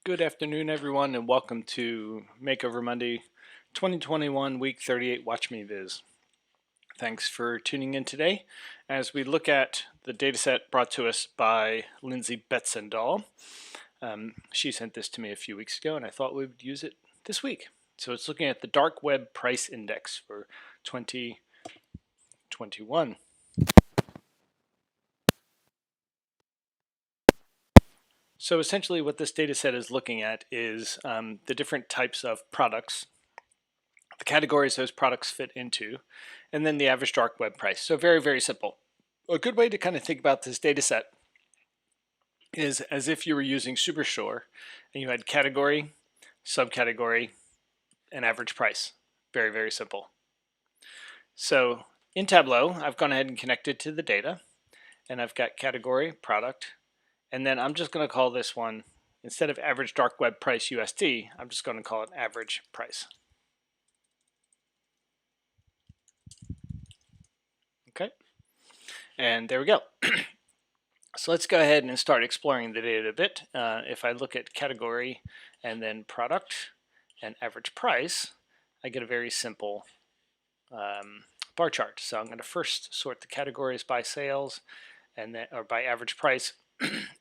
Good afternoon, everyone, and welcome to Makeover Monday 2021, week 38, Watch Me Viz. Thanks for tuning in today as we look at the dataset brought to us by Lindsay Betzendahl. She sent this to me a few weeks ago, and I thought we would use it this week. So it's looking at the Dark Web Price Index for 2021. So essentially what this data set is looking at is the different types of products, the categories those products fit into, and then the average dark web price. So very, very simple. A good way to kind of think about this data set is as if you were using Superstore and you had category, subcategory, and average price. Very, very simple. So in Tableau, I've gone ahead and connected to the data, and I've got category, product, and then I'm just going to call this one, instead of average dark web price USD, I'm just going to call it average price. Okay, and there we go. So let's go ahead and start exploring the data a bit. If I look at category and then product and average price, I get a very simple bar chart. So I'm going to first sort the categories by sales and then, or by average price,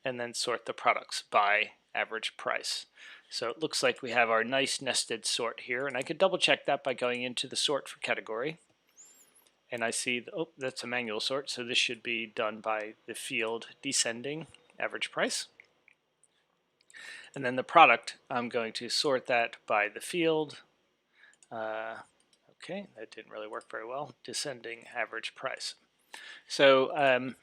and then sort the products by average price. So it looks like we have our nice nested sort here, and I could double check that by going into the sort for category. And I see, oh, that's a manual sort, so this should be done by the field descending average price. And then the product, I'm going to sort that by the field. Okay, that didn't really work very well. Descending average price. So I'm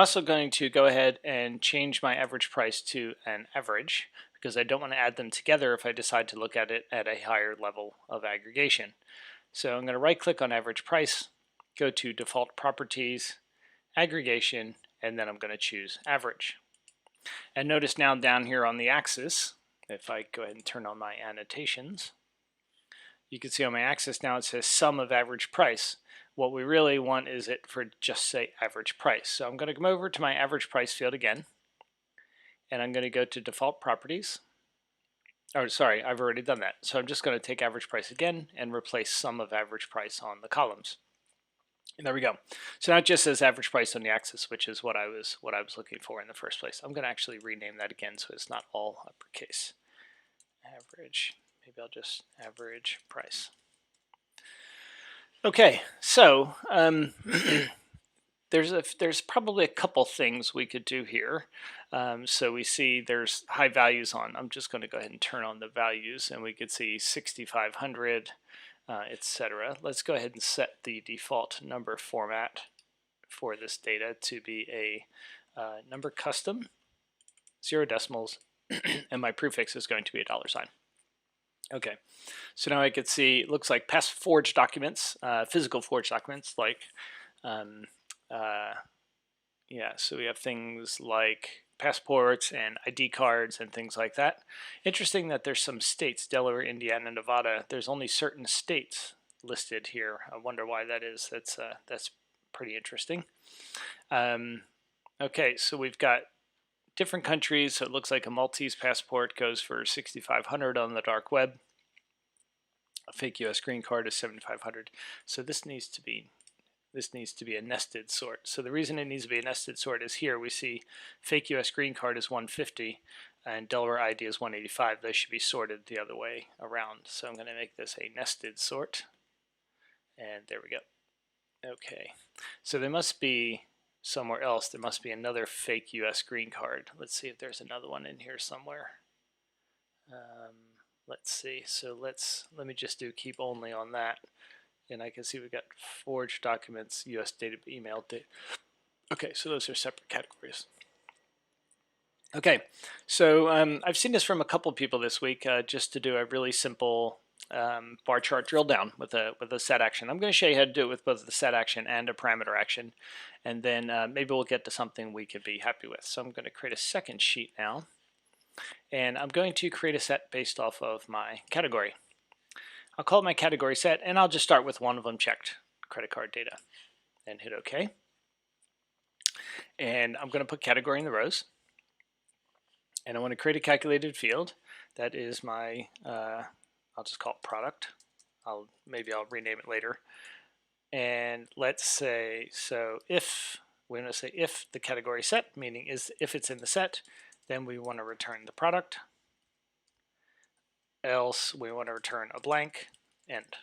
also going to go ahead and change my average price to an average because I don't want to add them together if I decide to look at it at a higher level of aggregation. So I'm going to right click on average price, go to default properties, aggregation, and then I'm going to choose average. And notice now down here on the axis, if I go ahead and turn on my annotations, you can see on my axis now it says sum of average price. What we really want is it for just say average price. So I'm going to come over to my average price field again, and I'm going to go to default properties. Oh, sorry, I've already done that. So I'm just going to take average price again and replace sum of average price on the columns. And there we go. So now it just says average price on the axis, which is what I was looking for in the first place. I'm going to actually rename that again so it's not all uppercase. Average. Maybe I'll just average price. Okay, so there's probably a couple things we could do here. So we see there's high values on. I'm just going to go ahead and turn on the values, and we could see 6,500, etc. Let's go ahead and set the default number format for this data to be a number custom, 0 decimals, and my prefix is going to be a $sign. Okay, so now I could see, it looks like past forged documents, physical forged documents, like, yeah, so we have things like passports and ID cards and things like that. Interesting that there's some states, Delaware, Indiana, Nevada, there's only certain states listed here. I wonder why that is. That's pretty interesting. Okay, so we've got different countries. So it looks like a Maltese passport goes for $6,500 on the dark web. A fake US green card is $7,500. So this needs to be a nested sort. So the reason it needs to be a nested sort is here we see fake US green card is $150 and Delaware ID is $185. They should be sorted the other way around. So I'm going to make this a nested sort. And there we go. Okay, so there must be somewhere else. There must be another fake US green card. Let's see if there's another one in here somewhere. Let's see. So let me just do keep only on that. And I can see we've got forged documents, US data, email data. Okay, so those are separate categories. Okay, so I've seen this from a couple people this week, just to do a really simple bar chart drill down with a set action. I'm going to show you how to do it with both the set action and a parameter action, and then maybe we'll get to something we could be happy with. So I'm going to create a second sheet now, and I'm going to create a set based off of my category. I'll call it my category set, and I'll just start with one of them checked, credit card data, and hit OK. And I'm going to put category in the rows, and I want to create a calculated field. That is my, I'll just call it product. Maybe I'll rename it later. And let's say, so if, we're going to say if the category set, meaning is if it's in the set, then we want to return the product. Else we want to return a blank, end.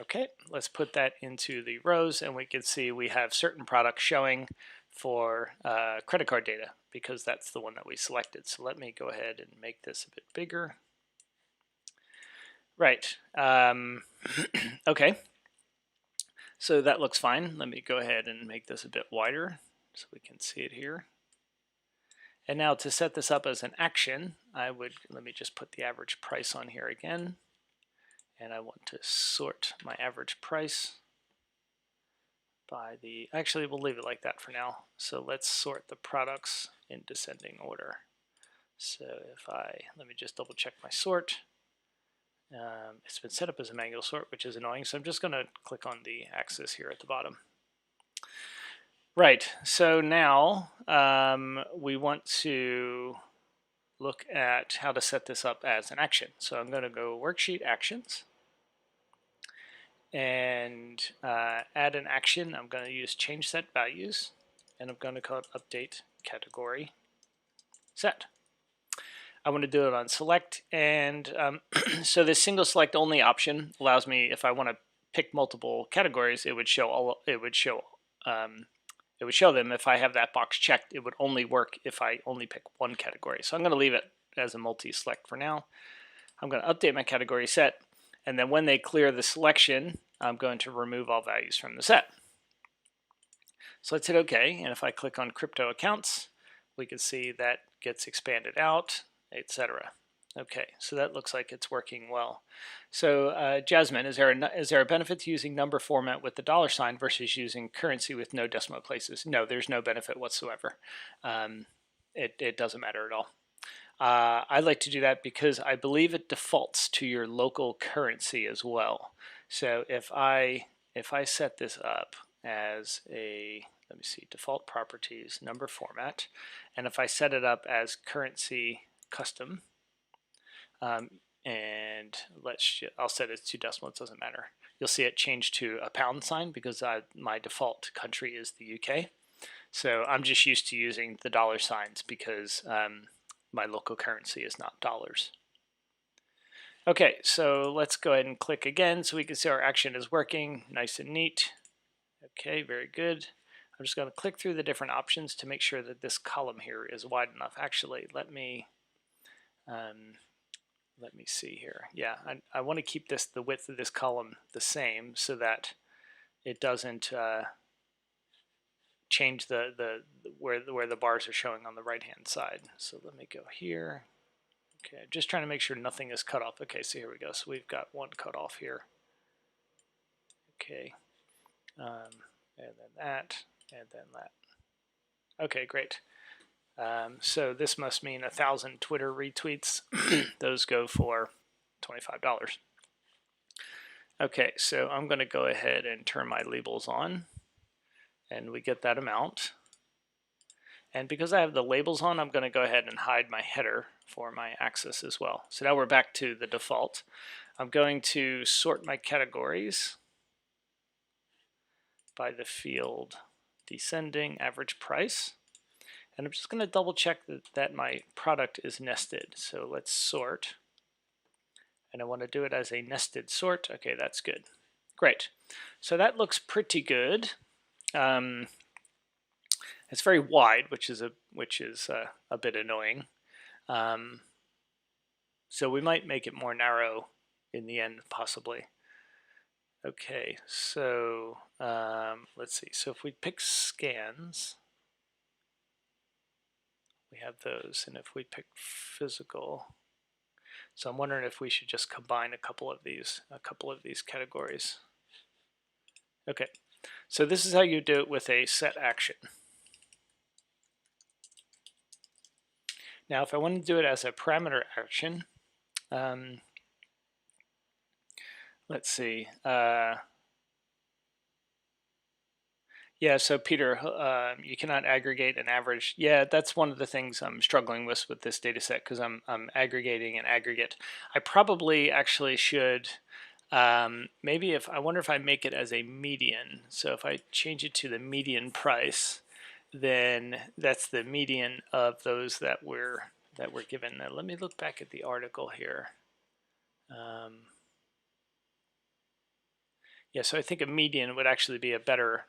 Okay, let's put that into the rows, and we can see we have certain products showing for credit card data because that's the one that we selected. So let me go ahead and make this a bit bigger. Right. Okay. So that looks fine. Let me go ahead and make this a bit wider so we can see it here. And now to set this up as an action, let me just put the average price on here again. And I want to sort my average price by the, actually we'll leave it like that for now. So let's sort the products in descending order. So let me just double check my sort. It's been set up as a manual sort, which is annoying. So I'm just going to click on the axis here at the bottom. Right, so now we want to look at how to set this up as an action. So I'm going to go Worksheet Actions and add an action. I'm going to use Change Set Values, and I'm going to call it Update Category Set. I want to do it on Select, and so this single select only option allows me, if I want to pick multiple categories, it would show them if I have that box checked. It would only work if I only pick one category. So I'm going to leave it as a multi-select for now. I'm going to update my category set, and then when they clear the selection, I'm going to remove all values from the set. So let's hit OK, and if I click on Crypto Accounts, we can see that gets expanded out, etc. Okay, so that looks like it's working well. So Jasmine, is there a benefit to using number format with the $ versus using currency with no decimal places? No, there's no benefit whatsoever. It doesn't matter at all. I like to do that because I believe it defaults to your local currency as well. So if I set this up as a, let me see, default properties, number format, and if I set it up as currency custom, and I'll set it to decimal, it doesn't matter. You'll see it change to a £sign because my default country is the UK. So I'm just used to using the $signs because my local currency is not dollars. Okay, so let's go ahead and click again so we can see our action is working nice and neat. Okay, very good. I'm just going to click through the different options to make sure that this column here is wide enough. Actually, let me see here. Yeah, I want to keep the width of this column the same so that it doesn't change where the bars are showing on the right hand side. So let me go here. Okay, just trying to make sure nothing is cut off. Okay, so here we go. So we've got one cut off here. Okay, and then that, and then that. Okay, great. So this must mean 1,000 Twitter retweets. Those go for $25. Okay, so I'm going to go ahead and turn my labels on, and we get that amount. And because I have the labels on, I'm going to go ahead and hide my header for my axis as well. So now we're back to the default. I'm going to sort my categories by the field descending average price. And I'm just going to double check that my product is nested. So let's sort. And I want to do it as a nested sort. Okay, that's good. Great. So that looks pretty good. It's very wide, which is a bit annoying. So we might make it more narrow in the end, possibly. Okay, so let's see. So if we pick scans, we have those, and if we pick physical, so I'm wondering if we should just combine a couple of these categories. Okay, so this is how you do it with a set action. Now, if I want to do it as a parameter action, let's see. Yeah, Yeah, so Peter, you cannot aggregate an average. Yeah, that's one of the things I'm struggling with this data set because I'm aggregating an aggregate. I probably actually should, maybe if, I wonder if I make it as a median. So if I change it to the median price, then that's the median of those that were given. Now let me look back at the article here. Yeah, so I think a median would actually be a better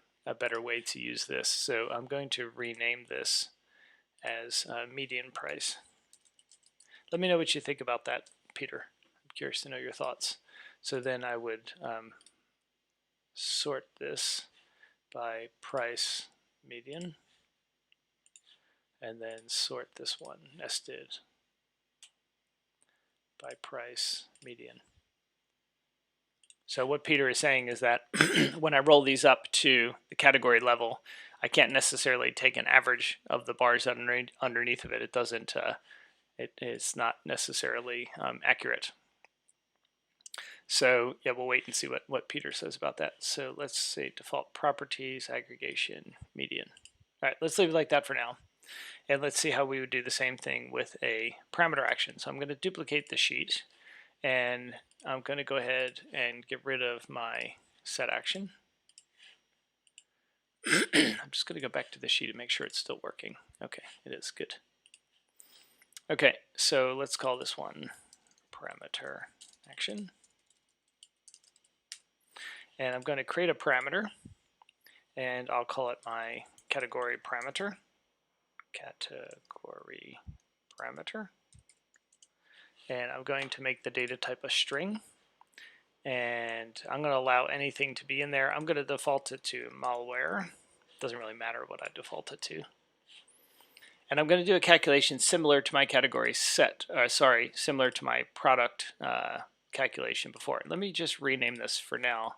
way to use this. So I'm going to rename this as median price. Let me know what you think about that, Peter. I'm curious to know your thoughts. So then I would sort this by price median, and then sort this one nested by price median. So what Peter is saying is that when I roll these up to the category level, I can't necessarily take an average of the bars underneath of it. It doesn't. It's not necessarily accurate. So yeah, we'll wait and see what Peter says about that. So let's say default properties, aggregation, median. All right, let's leave it like that for now. And let's see how we would do the same thing with a parameter action. So I'm going to duplicate the sheet, and I'm going to go ahead and get rid of my set action. I'm just going to go back to the sheet and make sure it's still working. Okay, it is good. Okay, so let's call this one parameter action. And I'm going to create a parameter, and I'll call it my category parameter. Category parameter. And I'm going to make the data type a string. And I'm going to allow anything to be in there. I'm going to default it to malware. Doesn't really matter what I default it to. And I'm going to do a calculation similar to my category set, similar to my product calculation before. Let me just rename this for now.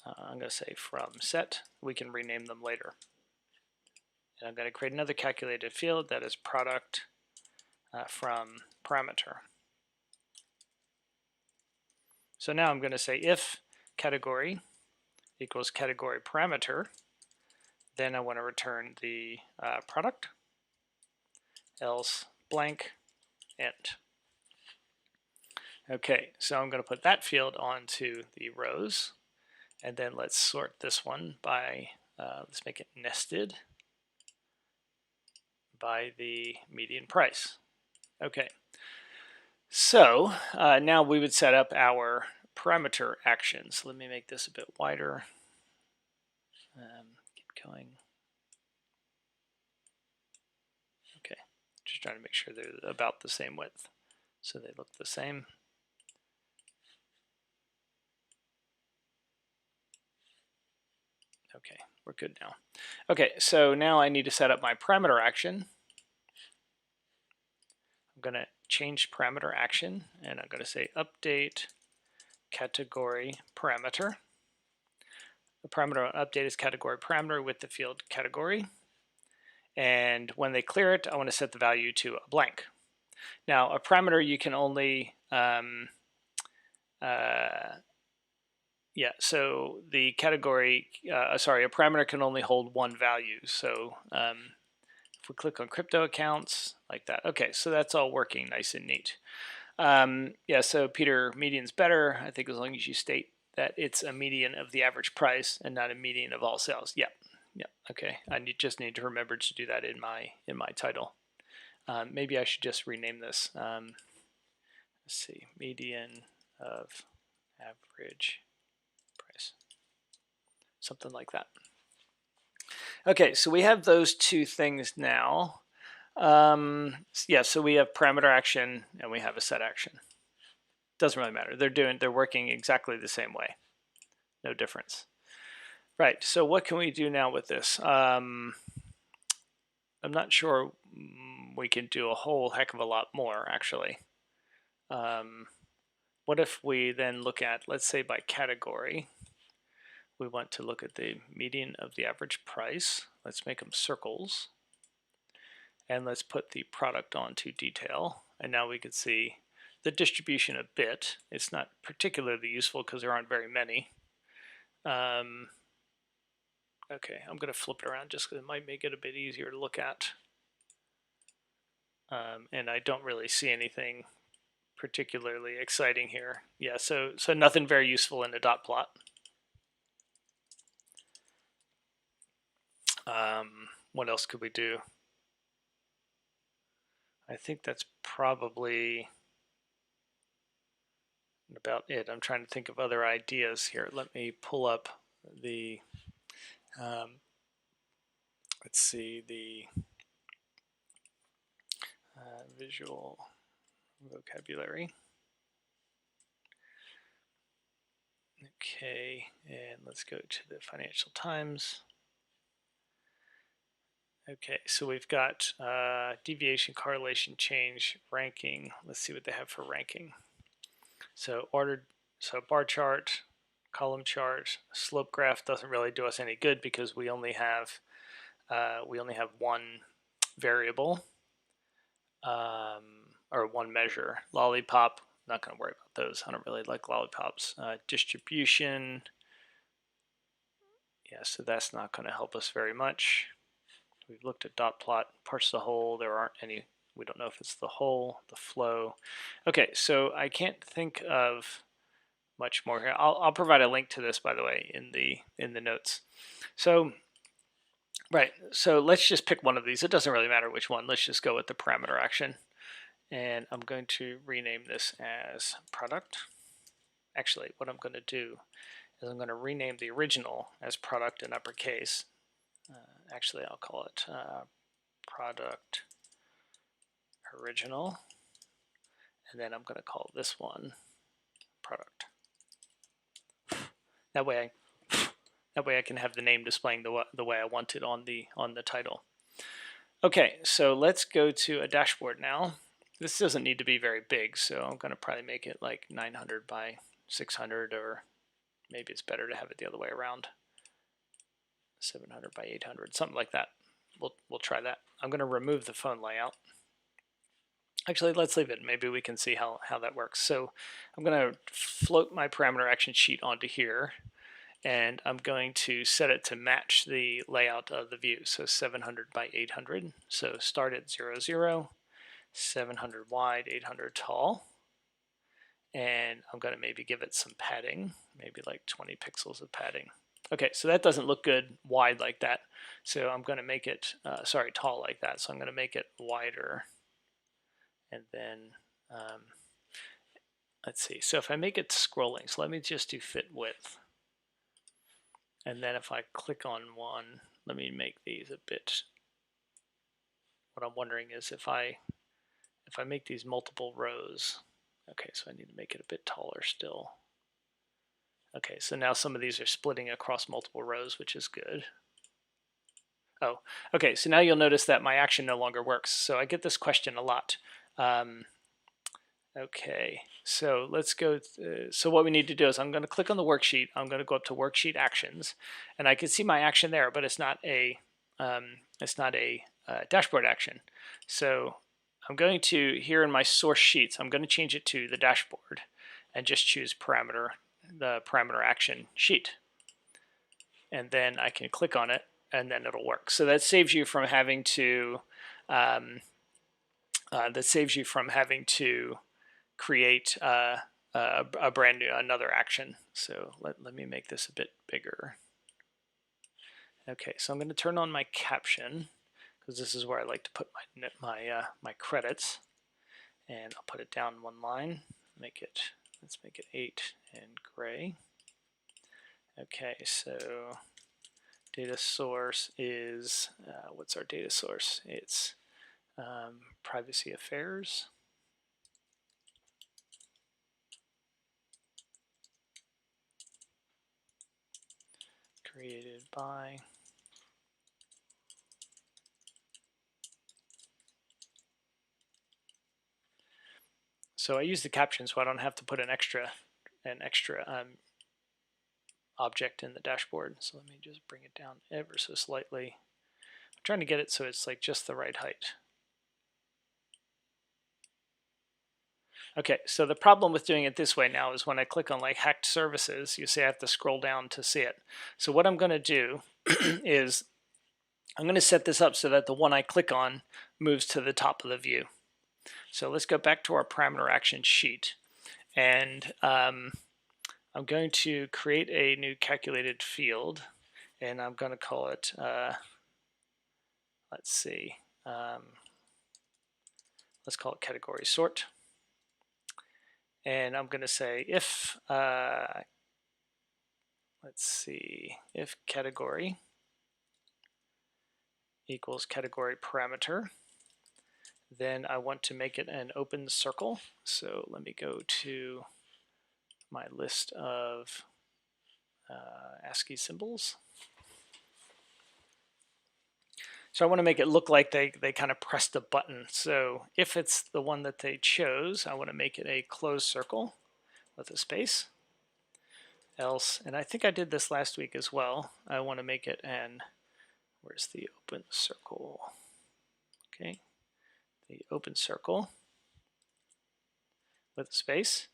I'm going to say from set. We can rename them later. And I'm going to create another calculated field that is product from parameter. So now I'm going to say if category equals category parameter, then I want to return the product, else blank int. Okay, so I'm going to put that field onto the rows, and then let's sort this one by, let's make it nested by the median price. Okay, so now we would set up our parameter actions. Let me make this a bit wider. Keep going. Okay, just trying to make sure they're about the same width, so they look the same. Okay, we're good now. Okay, so now I need to set up my parameter action. I'm going to change parameter action, and I'm going to say update category parameter. The parameter update is category parameter with the field category. And when they clear it, I want to set the value to a blank. Now, a parameter you can only, so the category, a parameter can only hold one value. So if we click on crypto accounts, like that. Okay, so that's all working nice and neat. Yeah, so Peter, median's better, I think, as long as you state that it's a median of the average price and not a median of all sales. Yeah, okay. I just need to remember to do that in my title. Maybe I should just rename this. Let's see, median of average price, something like that. Okay, so we have those two things now. Yeah, so we have parameter action and we have a set action. Doesn't really matter. They're working exactly the same way. No difference. Right, so what can we do now with this? I'm not sure we can do a whole heck of a lot more, actually. What if we then look at, let's say by category, we want to look at the median of the average price. Let's make them circles. And let's put the product onto detail. And now we can see the distribution a bit. It's not particularly useful because there aren't very many. Okay, I'm going to flip it around just because it might make it a bit easier to look at. And I don't really see anything particularly exciting here. Yeah, so nothing very useful in a dot plot. What else could we do? I think that's probably about it. I'm trying to think of other ideas here. Let me pull up the, let's see, the visual vocabulary. Okay, and let's go to the Financial Times. Okay, so we've got deviation, correlation, change, ranking. Let's see what they have for ranking. So bar chart, column chart, slope graph doesn't really do us any good because we only have one variable or one measure. Lollipop, not going to worry about those. I don't really like lollipops. Distribution, yeah, so that's not going to help us very much. We've looked at dot plot, parts of the whole. There aren't any. We don't know if it's the whole, the flow. Okay, so I can't think of much more here. I'll provide a link to this, by the way, in the notes. So right, so let's just pick one of these. It doesn't really matter which one. Let's just go with the parameter action, and I'm going to rename this as product. Actually, what I'm going to do is I'm going to rename the original as product in uppercase. Actually, I'll call it product original, and then I'm going to call this one product. That way I can have the name displaying the way I want it on the title. Okay, so let's go to a dashboard now. This doesn't need to be very big, so I'm going to probably make it like 900 by 600, or maybe it's better to have it the other way around. 700 by 800, something like that. We'll try that. I'm going to remove the phone layout. Actually, let's leave it. Maybe we can see how that works. So I'm going to float my parameter action sheet onto here, and I'm going to set it to match the layout of the view. So 700 by 800. So start at 0, 0, 700 wide, 800 tall. And I'm going to maybe give it some padding, maybe like 20 pixels of padding. Okay, so that doesn't look good wide like that. So I'm going to make it, tall like that. So I'm going to make it wider. And then, let's see. So if I make it scrolling, so let me just do fit width. And then if I click on one, let me make these a bit. What I'm wondering is if I make these multiple rows. Okay, so I need to make it a bit taller still. Okay, so now some of these are splitting across multiple rows, which is good. Oh, okay, so now you'll notice that my action no longer works. So I get this question a lot. Okay, so let's go. So what we need to do is I'm going to click on the worksheet. I'm going to go up to worksheet actions, and I can see my action there, but it's not a dashboard action. So I'm going to, here in my source sheets, I'm going to change it to the dashboard and just choose the parameter action sheet. And then I can click on it, and then it'll work. So that saves you from having to create a brand new another action. So let me make this a bit bigger. Okay, so I'm going to turn on my caption because this is where I like to put my credits, and I'll put it down one line. Let's make it 8 and gray. Okay, so data source is what's our data source? It's privacy affairs. Created by. So I use the caption so I don't have to put an extra object in the dashboard. So let me just bring it down ever so slightly. I'm trying to get it so it's like just the right height. Okay, so the problem with doing it this way now is when I click on like hacked services, you see I have to scroll down to see it. So what I'm going to do is I'm going to set this up so that the one I click on moves to the top of the view. So let's go back to our parameter action sheet, and I'm going to create a new calculated field, and I'm going to call it, let's see, let's call it category sort. And I'm going to say if, let's see, if category equals category parameter, then I want to make it an open circle. So let me go to my list of ASCII symbols. So I want to make it look like they kind of pressed a button. So if it's the one that they chose, I want to make it a closed circle with a space. Else, and I think I did this last week as well, I want to make it an, where's the open circle? Okay, the open circle with a space,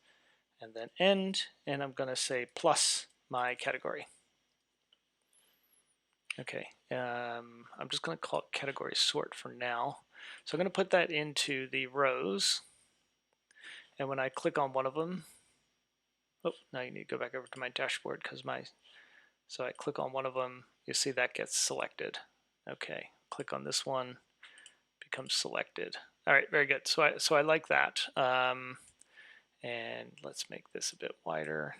and then end, and I'm going to say plus my category. Okay, I'm just going to call it category sort for now. So I'm going to put that into the rows, and when I click on one of them, oh, now you need to go back over to my dashboard because so I click on one of them, you see that gets selected. Okay, click on this one, becomes selected. All right, very good. So I like that. And let's make this a bit wider.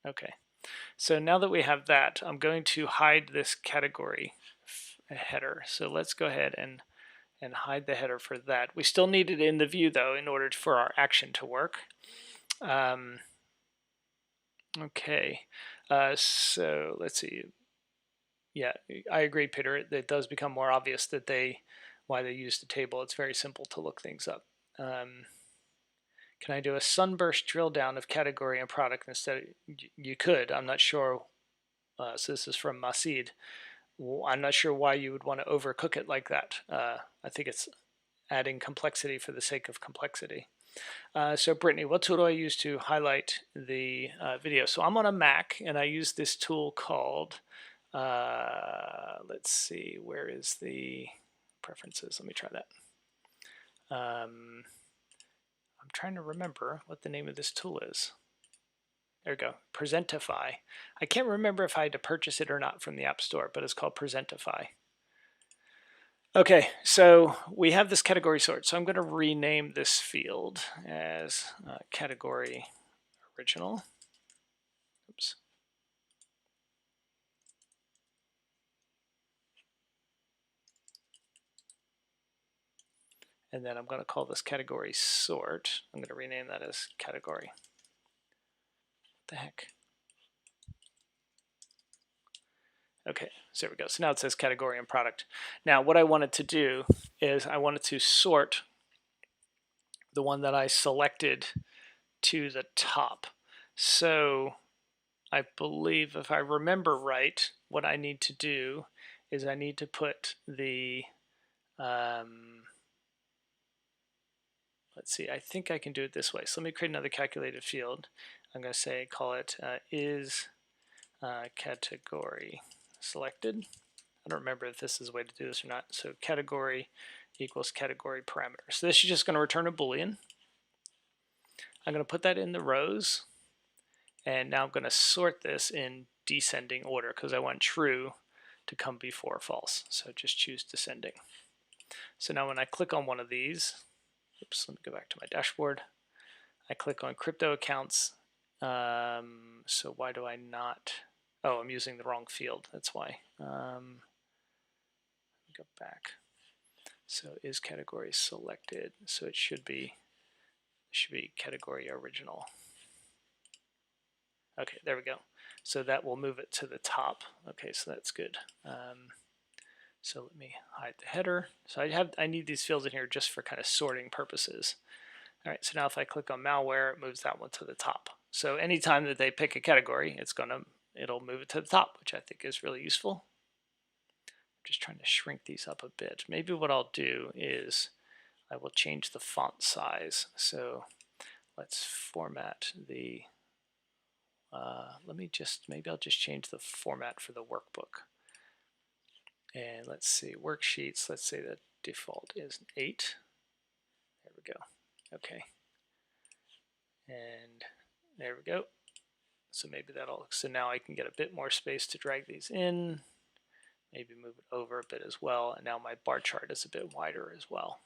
Okay, so now that we have that, I'm going to hide this category header. So let's go ahead and hide the header for that. We still need it in the view though in order for our action to work. Okay, so let's see. Yeah, I agree, Peter. It does become more obvious that why they use the table. It's very simple to look things up. Can I do a sunburst drill down of category and product instead? You could. I'm not sure. So this is from Masid. I'm not sure why you would want to overcook it like that. I think it's adding complexity for the sake of complexity. So Brittany, what tool do I use to highlight the video? So I'm on a Mac, and I use this tool called, let's see, where is the preferences? Let me try that. I'm trying to remember what the name of this tool is. There we go, Presentify. I can't remember if I had to purchase it or not from the App Store, but it's called Presentify. Okay, so we have this category sort. So I'm going to rename this field as category original. Oops. And then I'm going to call this category sort. I'm going to rename that as category. What the heck? Okay, so there we go. So now it says category and product. Now what I wanted to do is I wanted to sort the one that I selected to the top. So I believe if I remember right, what I need to do is I need to put the, let's see, I think I can do it this way. So let me create another calculated field. I'm going to say, call it is category selected. I don't remember if this is the way to do this or not. So category equals category parameter. So this is just going to return a Boolean. I'm going to put that in the rows. And now I'm going to sort this in descending order because I want true to come before false. So just choose descending. So now when I click on one of these, oops, let me go back to my dashboard. I click on crypto accounts. So why do I not? Oh, I'm using the wrong field. That's why. Go back. So is category selected? So it should be category original. Okay, there we go. So that will move it to the top. Okay, so that's good. So let me hide the header. So I need these fields in here just for kind of sorting purposes. All right, so now if I click on malware, it moves that one to the top. So anytime that they pick a category, it'll move it to the top, which I think is really useful. just trying to shrink these up a bit. Maybe what I'll do is I will change the font size. So let's format the, maybe I'll just change the format for the workbook. And let's see, worksheets, let's say the default is 8. There we go. Okay. And there we go. So maybe that'll, so now I can get a bit more space to drag these in, maybe move it over a bit as well. And now my bar chart is a bit wider as well.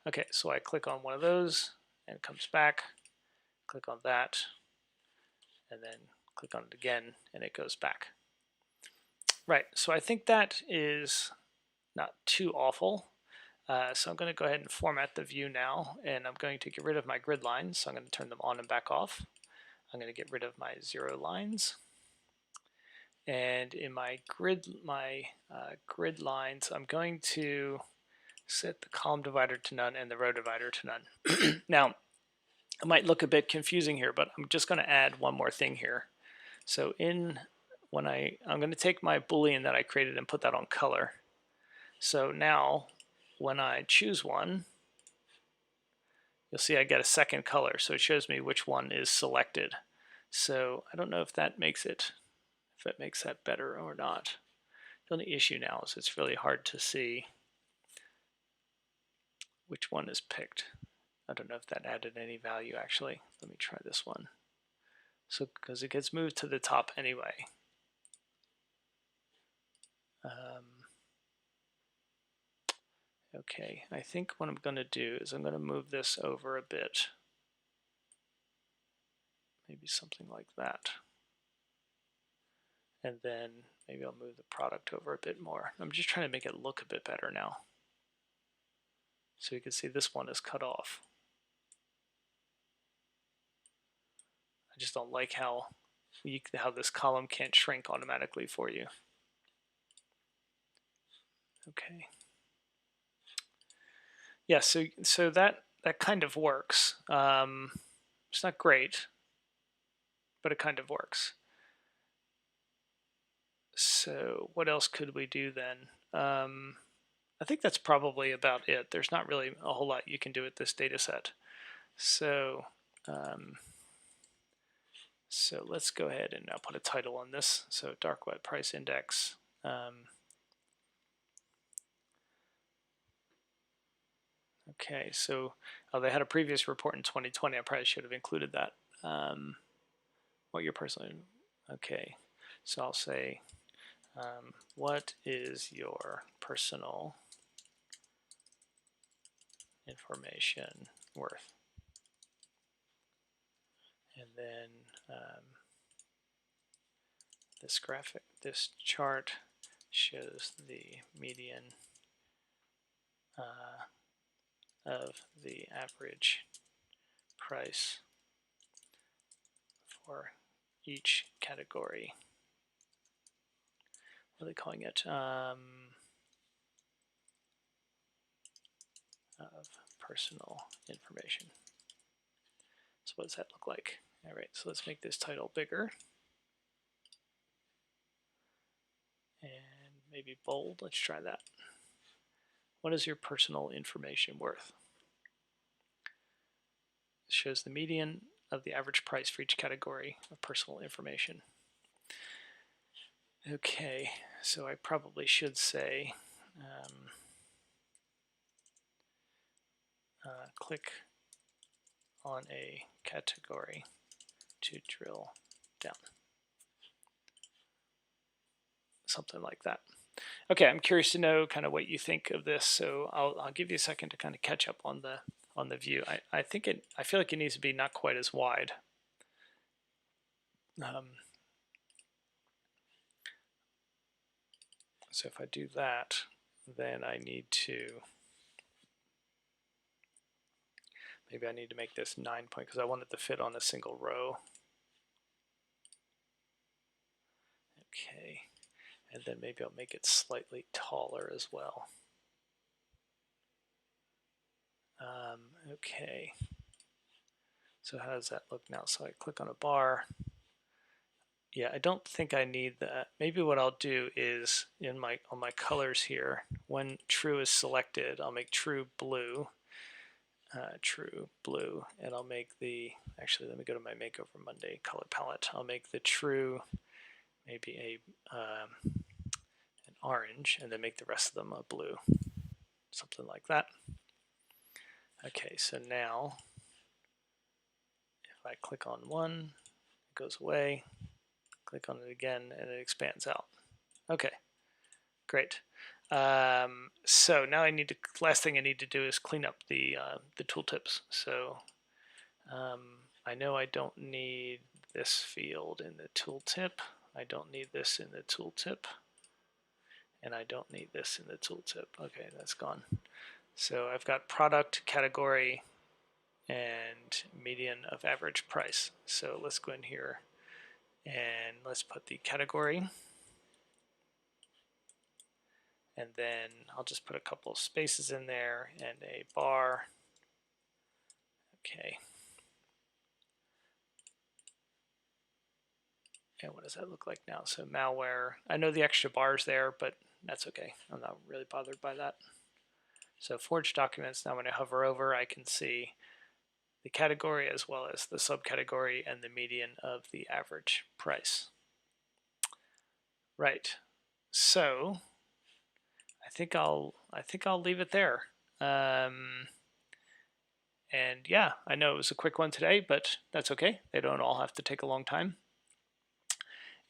Okay, so I click on one of those and it comes back, click on that, and then click on it again and it goes back. Right, so I think that is not too awful. So I'm going to go ahead and format the view now, and I'm going to get rid of my grid lines. So I'm going to turn them on and back off. I'm going to get rid of my 0 lines. And in my grid lines, I'm going to set the column divider to none and the row divider to none. Now, it might look a bit confusing here, but I'm just going to add one more thing here. So I'm going to take my Boolean that I created and put that on color. So now, when I choose one, you'll see I get a second color, so it shows me which one is selected. So I don't know if that makes that better or not. The only issue now is it's really hard to see which one is picked. I don't know if that added any value actually. Let me try this one. So because it gets moved to the top anyway. Okay, I think what I'm going to do is I'm going to move this over a bit. Maybe something like that. And then maybe I'll move the product over a bit more. I'm just trying to make it look a bit better now. So you can see this one is cut off. I just don't like how this column can't shrink automatically for you. Okay. Yeah, so that kind of works. It's not great, but it kind of works. So what else could we do then? I think that's probably about it. There's not really a whole lot you can do with this data set. So, so let's go ahead and now put a title on this. So dark web price index. Okay, so they had a previous report in 2020. I probably should have included that. What your personal, okay. So I'll say, what is your personal information worth? And then this chart shows the median of the average price for each category. What are they calling it? Of personal information. So what does that look like? All right, so let's make this title bigger. And maybe bold, let's try that. What is your personal information worth? It shows the median of the average price for each category of personal information. Okay, so I probably should say, click on a category to drill down. Something like that. Okay, I'm curious to know kind of what you think of this, so I'll give you a second to kind of catch up on the view. I feel like it needs to be not quite as wide. So if I do that, then I need to, maybe I need to make this 9 point because I want it to fit on a single row. Okay, and then maybe I'll make it slightly taller as well. Okay, so how does that look now? So I click on a bar, Yeah, I don't think I need that. Maybe what I'll do is on my colors here, when true is selected, I'll make true blue, and I'll make actually let me go to my Makeover Monday color palette. I'll make the true maybe an orange, and then make the rest of them a blue, something like that. Okay, so now if I click on one, it goes away. Click on it again, and it expands out. Okay, great. So now last thing I need to do is clean up the tooltips. So I know I don't need this field in the tooltip. I don't need this in the tooltip. And I don't need this in the tooltip. Okay, that's gone. So I've got product, category, and median of average price. So let's go in here and let's put the category. And then I'll just put a couple of spaces in there and a bar. Okay. And what does that look like now? So malware, I know the extra bars there, but that's okay. I'm not really bothered by that. So forged documents, now when I hover over, I can see the category as well as the subcategory and the median of the average price. Right. So I think I'll leave it there. And yeah, I know it was a quick one today, but that's okay. They don't all have to take a long time.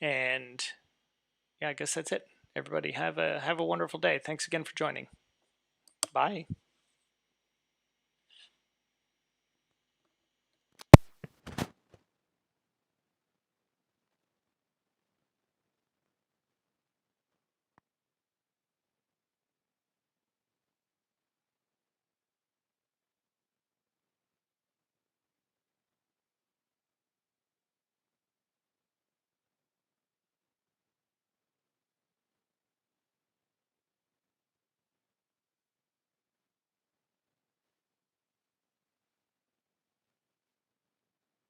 And yeah, I guess that's it. Everybody have a wonderful day. Thanks again for joining. Bye.